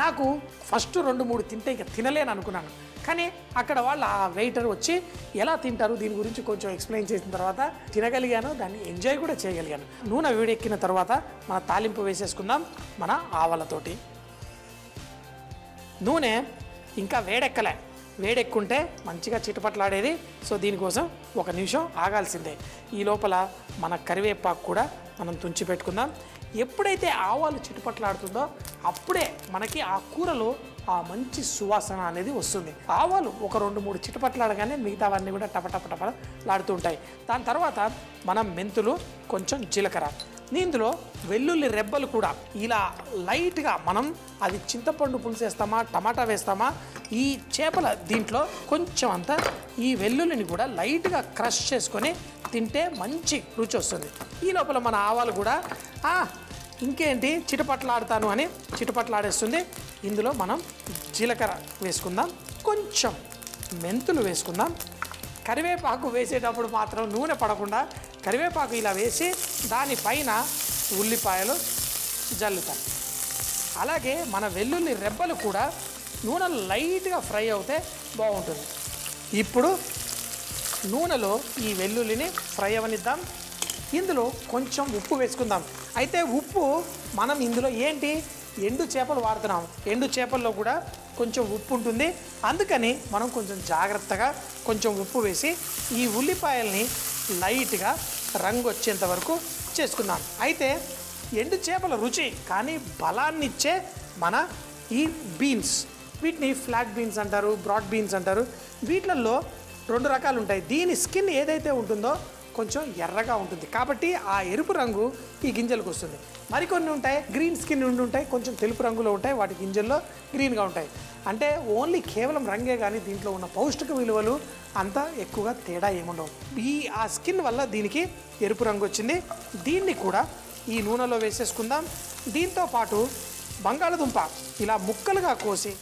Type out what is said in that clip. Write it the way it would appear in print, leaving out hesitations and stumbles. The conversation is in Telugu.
నాకు ఫస్ట్ 2-3 తింటే ఇక తినలేను అనుకున్నాను. కానీ అక్కడ వాళ్ళు ఆ వెయిటర్ వచ్చి ఎలా తింటారు దీని గురించి కొంచెం ఎక్స్ప్లెయిన్ చేసిన తర్వాత తినగలిగాను, దాన్ని ఎంజాయ్ కూడా చేయగలిగాను. నూనె వేడెక్కిన తర్వాత మన తాలింపు వేసేసుకుందాం మన ఆవాలతోటి. నూనె ఇంకా వేడెక్కుంటే మంచిగా చిటపట్లాడేది. సో దీనికోసం 1 నిమిషం ఆగాల్సిందే. ఈ లోపల మన కరివేపాకు కూడా మనం తుంచి పెట్టుకుందాం. ఎప్పుడైతే ఆవాలు చిటపట్లాడుతుందో అప్పుడే మనకి ఆ కూరలో ఆ మంచి సువాసన అనేది వస్తుంది. ఆవాలు ఒక 2-3 చిటపట్లాడగానే మిగతావన్నీ కూడా టపటపలాడుతూ ఉంటాయి. దాని తర్వాత మనం మెంతులు, కొంచెం జీలకర్ర, ఇందులో వెల్లుల్లి రెబ్బలు కూడా ఇలా లైట్గా మనం అది చింతపండు పులుసు వేస్తామా టమాటా వేస్తామా ఈ చేపల దీంట్లో కొంచెం అంతా ఈ వెల్లుల్లిని కూడా లైట్గా క్రష్ చేసుకొని తింటే మంచి రుచి వస్తుంది. ఈ లోపల మన ఆవాలు కూడా ఇంకేంటి చిటపట్లాడుతాను అని చిటపట్లాడేస్తుంది. ఇందులో మనం జీలకర్ర వేసుకుందాం, కొంచెం మెంతులు వేసుకుందాం. కరివేపాకు వేసేటప్పుడు మాత్రం నూనె పడకుండా కరివేపాకు ఇలా వేసి దానిపైన ఉల్లిపాయలు జల్లుతాం. అలాగే మన వెల్లుల్లి రెబ్బలు కూడా నూనెలో లైట్గా ఫ్రై అవుతే బాగుంటుంది. ఇప్పుడు నూనెలో ఈ వెల్లుల్లిని ఫ్రై అవనిద్దాం. ఇందులో కొంచెం ఉప్పు వేసుకుందాం. అయితే ఉప్పు మనం ఇందులో ఏంటి ఎండు చేపలు వాడుతున్నాం. ఎండు చేపల్లో కూడా కొంచెం ఉప్పు ఉంటుంది. అందుకని మనం కొంచెం జాగ్రత్తగా కొంచెం ఉప్పు వేసి ఈ ఉల్లిపాయల్ని లైట్గా రంగు వచ్చేంత వరకు చేసుకుందాం. అయితే ఎండు చేపల రుచి కానీ బలాన్నిచ్చే మన ఈ బీన్స్, వీటిని ఫ్లాట్ బీన్స్ అంటారు, బ్రాడ్ బీన్స్ అంటారు. వీటిల్లో 2 రకాలు ఉంటాయి. దీని స్కిన్ ఏదైతే ఉంటుందో కొంచెం ఎర్రగా ఉంటుంది కాబట్టి ఆ ఎరుపు రంగు ఈ గింజలకు వస్తుంది. మరికొన్ని ఉంటాయి గ్రీన్ స్కిన్ ఉండి ఉంటాయి, కొంచెం తెలుపు రంగులో ఉంటాయి, వాటి గింజల్లో గ్రీన్గా ఉంటాయి. అంటే ఓన్లీ కేవలం రంగే కానీ దీంట్లో ఉన్న పౌష్టిక విలువలు అంతా ఎక్కువగా తేడా ఏముండవు. ఆ స్కిన్ వల్ల దీనికి ఎరుపు రంగు వచ్చింది. దీన్ని కూడా ఈ నూనెలో వేసేసుకుందాం. దీంతో పాటు బంగాళదుంప ఇలా ముక్కలుగా కోసి